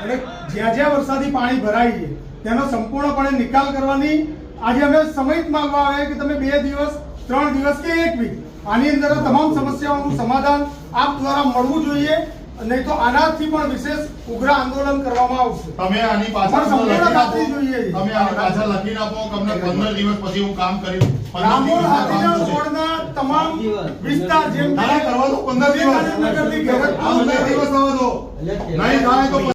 અને જ્યાં જ્યાં વરસાદી પાણી ભરાય છે તેનો સંપૂર્ણપણે નિકાલ કરવાની આજે અમે સમય જ માંગવા આવ્યા કે તમે 2 દિવસ 3 દિવસ કે 1 વીક આની અંદર તમામ સમસ્યાઓનું સમાધાન આપ દ્વારા મળવું જોઈએ, નહીં તો આનાથી પણ વિશેષ ઉગ્ર આંદોલન કરવામાં આવશે. તમે આની પાછળ સંપૂર્ણ ખાતરી જોઈએ. તમે આની પાછળ લખીને આપો કે અમને 15 દિવસ પછી હું કામ કરીશ. રામોલ હાથીના રોડના તમામ વિસ્તાર જેમ કે કરવા દો 15 દિવસ. નગરથી ઘેરજ 15 દિવસ થવા દો. નહીં થાય તો